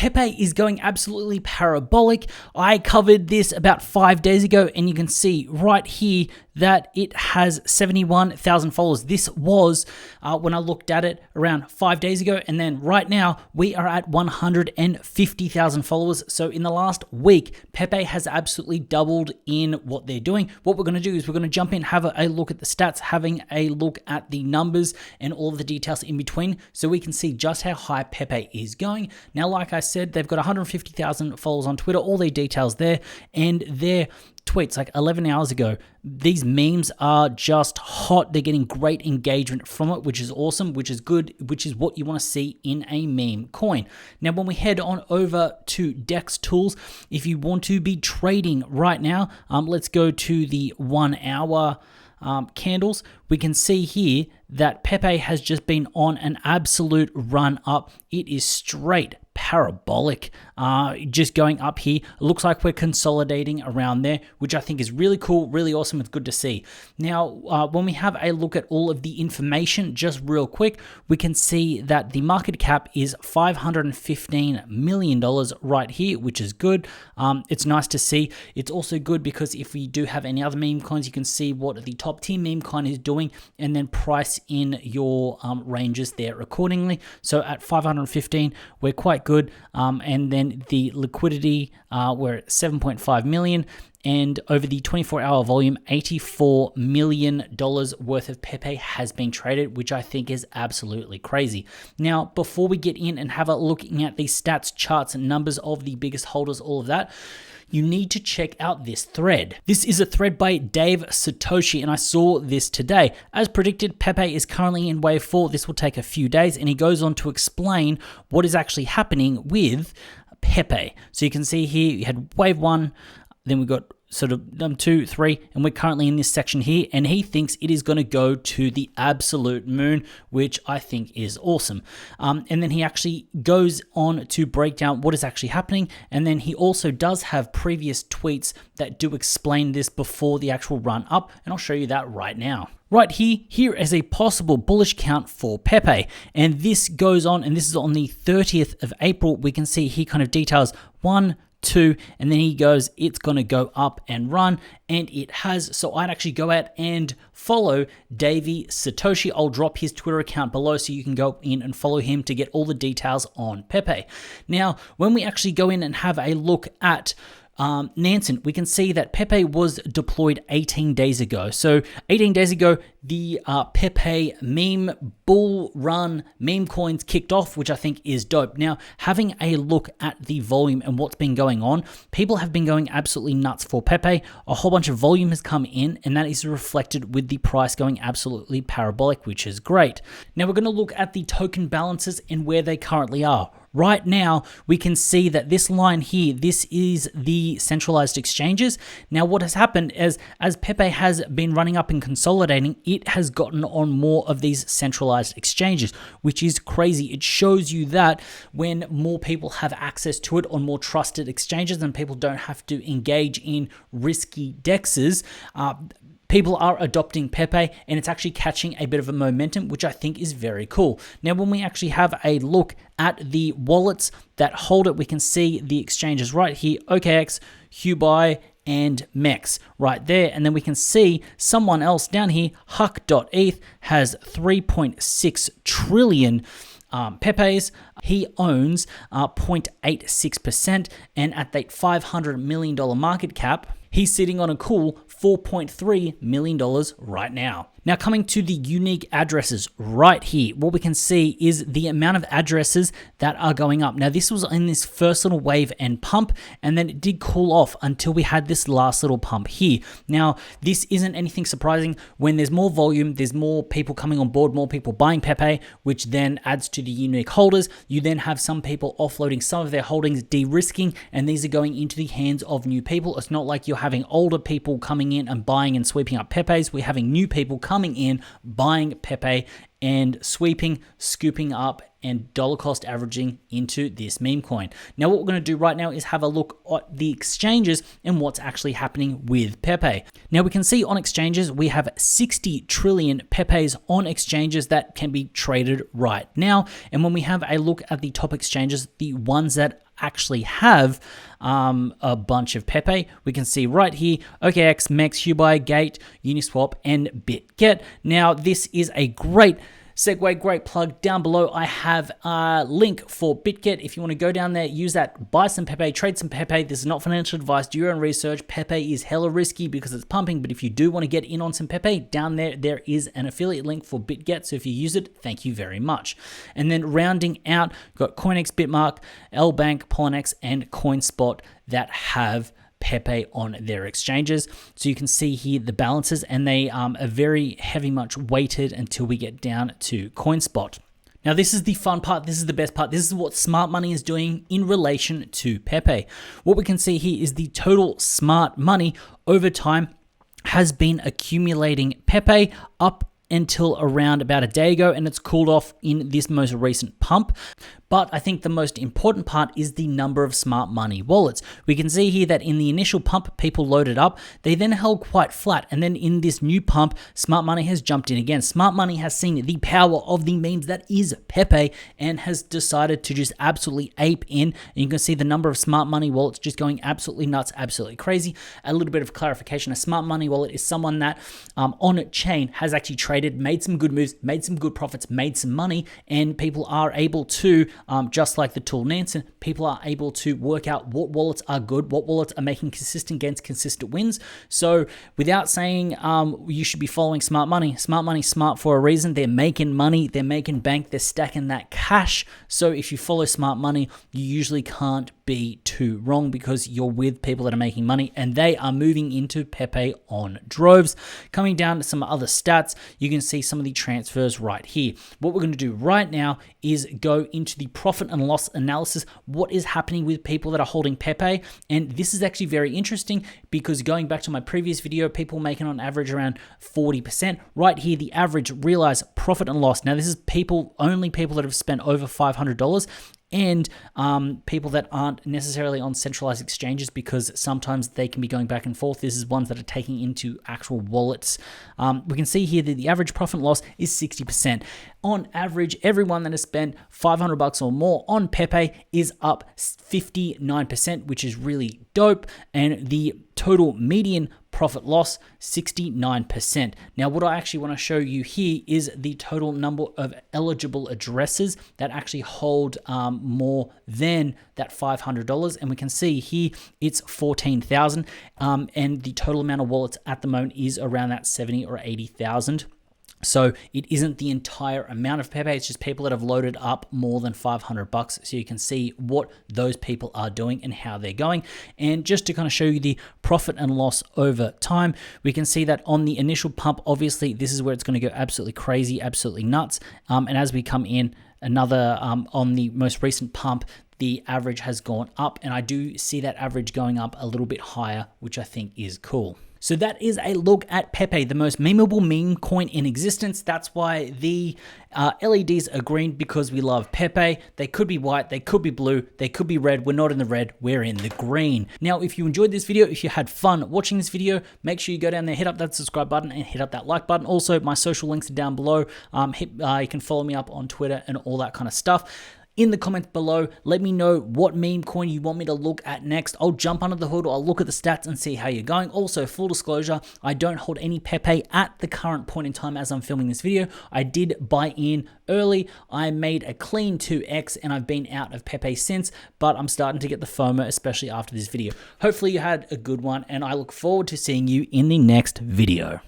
Pepe is going absolutely parabolic. I covered this about 5 days ago, and you can see right here that it has 71,000 followers. This was when I looked at it around 5 days ago, and then right now we are at 150,000 followers. So in the last week, Pepe has absolutely doubled in what they're doing. What we're going to do is we're going to jump in, have a look at the stats, having a look at the numbers and all of the details in between, so we can see just how high Pepe is going. Now, like I said, they've got 150,000 followers on Twitter, all their details there, and their tweets like 11 hours ago. These memes are just hot. They're getting great engagement from it, which is awesome, which is good, which is what you want to see in a meme coin. Now, when we head on over to DEX tools, if you want to be trading right now, let's go to the 1 hour candles. We can see here that Pepe has just been on an absolute run up. It is straight parabolic, just going up here. It looks like we're consolidating around there, which I think is really cool, really awesome. It's good to see. Now, when we have a look at all of the information, just real quick, we can see that the market cap is $515 million right here, which is good. It's nice to see. It's also good because if we do have any other meme coins, you can see what the top tier meme coin is doing and then price in your ranges there accordingly. So at 515, we're quite good. And then the liquidity, we're at 7.5 million. And over the 24-hour volume, $84 million worth of Pepe has been traded, which I think is absolutely crazy. Now, before we get in and have a looking at the stats, charts, and numbers of the biggest holders, all of that, you need to check out this thread. This is a thread by Dave Satoshi, and I saw this today. As predicted, Pepe is currently in wave 4. This will take a few days, and he goes on to explain what is actually happening with Pepe. So you can see here, you had wave 1, then we got sort of 2, 3, and we're currently in this section here, and he thinks it is going to go to the absolute moon, which I think is awesome. And then he actually goes on to break down what is actually happening, and then he also does have previous tweets that do explain this before the actual run up, and I'll show you that right now. Right here is a possible bullish count for Pepe, and this goes on, and this is on the 30th of April. We can see he kind of details 1, 2, and then he goes, it's going to go up and run, and it has. So I'd actually go out and follow Davey Satoshi. I'll drop his Twitter account below so you can go in and follow him to get all the details on Pepe. Now, when we actually go in and have a look at Nansen, we can see that Pepe was deployed 18 days ago. So 18 days ago, the Pepe meme bull run meme coins kicked off, which I think is dope. Now, having a look at the volume and what's been going on, people have been going absolutely nuts for Pepe. A whole bunch of volume has come in, and that is reflected with the price going absolutely parabolic, which is great. Now, we're going to look at the token balances and where they currently are. Right now, we can see that this line here, this is the centralized exchanges. Now, what has happened is, as Pepe has been running up and consolidating, it has gotten on more of these centralized exchanges, which is crazy. It shows you that when more people have access to it on more trusted exchanges and people don't have to engage in risky dexes, people are adopting Pepe, and it's actually catching a bit of a momentum, which I think is very cool. Now, when we actually have a look at the wallets that hold it, we can see the exchanges right here, OKX, Hubai, and MEX right there. And then we can see someone else down here, Huck.eth, has 3.6 trillion Pepes. He owns 0.86%, and at that $500 million market cap, he's sitting on a cool $4.3 million right now. Now, coming to the unique addresses right here, what we can see is the amount of addresses that are going up. Now, this was in this first little wave and pump, and then it did cool off until we had this last little pump here. Now, this isn't anything surprising. When there's more volume, there's more people coming on board, more people buying Pepe, which then adds to the unique holders. You then have some people offloading some of their holdings, de-risking, and these are going into the hands of new people. It's not like you're having older people coming in and buying and sweeping up Pepes. We're having new people coming in, buying Pepe and sweeping, scooping up, and dollar cost averaging into this meme coin. Now, what we're going to do right now is have a look at the exchanges and what's actually happening with Pepe. Now, we can see on exchanges, we have 60 trillion Pepes on exchanges that can be traded right now. And when we have a look at the top exchanges, the ones that actually have a bunch of Pepe. We can see right here, OKX, MEX, Hubai, Gate, Uniswap, and Bitget. Now, this is a great segue, great plug. Down below, I have a link for Bitget. If you want to go down there, use that, buy some Pepe, trade some Pepe. This is not financial advice. Do your own research. Pepe is hella risky because it's pumping, but if you do want to get in on some Pepe, down there, there is an affiliate link for Bitget. So if you use it, thank you very much. And then rounding out, got CoinX, Bitmark, LBank, Poloniex, and CoinSpot that have Pepe on their exchanges. So you can see here the balances, and they are very heavy much weighted until we get down to CoinSpot. Now, this is the fun part. This is the best part. This is what smart money is doing in relation to Pepe. What we can see here is the total smart money over time has been accumulating Pepe up until around about a day ago, and it's cooled off in this most recent pump. But I think the most important part is the number of smart money wallets. We can see here that in the initial pump, people loaded up. They then held quite flat. And then in this new pump, smart money has jumped in again. Smart money has seen the power of the memes that is Pepe and has decided to just absolutely ape in. And you can see the number of smart money wallets just going absolutely nuts, absolutely crazy. A little bit of clarification. A smart money wallet is someone that on chain has actually traded, made some good moves, made some good profits, made some money, and people are able to just like the tool Nansen, people are able to work out what wallets are good, what wallets are making consistent gains, consistent wins. So without saying you should be following smart money's smart for a reason. They're making money, they're making bank, they're stacking that cash. So if you follow smart money, you usually can't be too wrong because you're with people that are making money and they are moving into Pepe on droves. Coming down to some other stats, you can see some of the transfers right here. What we're going to do right now is go into the profit and loss analysis. What is happening with people that are holding Pepe? And this is actually very interesting because going back to my previous video, people making on average around 40%. Right here, the average realized profit and loss. Now this is only people that have spent over $500. And people that aren't necessarily on centralized exchanges because sometimes they can be going back and forth. This is ones that are taking into actual wallets. We can see here that the average profit and loss is 60%. On average, everyone that has spent $500 or more on Pepe is up 59%, which is really dope. And the total median profit loss, 69%. Now, what I actually want to show you here is the total number of eligible addresses that actually hold more than that $500. And we can see here it's 14,000. And the total amount of wallets at the moment is around that 70 or 80,000. So it isn't the entire amount of Pepe, it's just people that have loaded up more than $500. So you can see what those people are doing and how they're going. And just to kind of show you the profit and loss over time, we can see that on the initial pump, obviously this is where it's going to go absolutely crazy, absolutely nuts. And as we come in, another on the most recent pump, the average has gone up, and I do see that average going up a little bit higher, which I think is cool. So that is a look at Pepe, the most memeable meme coin in existence. That's why the LEDs are green, because we love Pepe. They could be white, they could be blue, they could be red. We're not in the red, we're in the green. Now, if you enjoyed this video, if you had fun watching this video, make sure you go down there, hit up that subscribe button and hit up that like button. Also, my social links are down below. You can follow me up on Twitter and all that kind of stuff. In the comments below, let me know what meme coin you want me to look at next. I'll jump under the hood, I'll look at the stats and see how you're going. Also, full disclosure, I don't hold any Pepe at the current point in time as I'm filming this video. I did buy in early. I made a clean 2x and I've been out of Pepe since, but I'm starting to get the FOMO, especially after this video. Hopefully you had a good one, and I look forward to seeing you in the next video.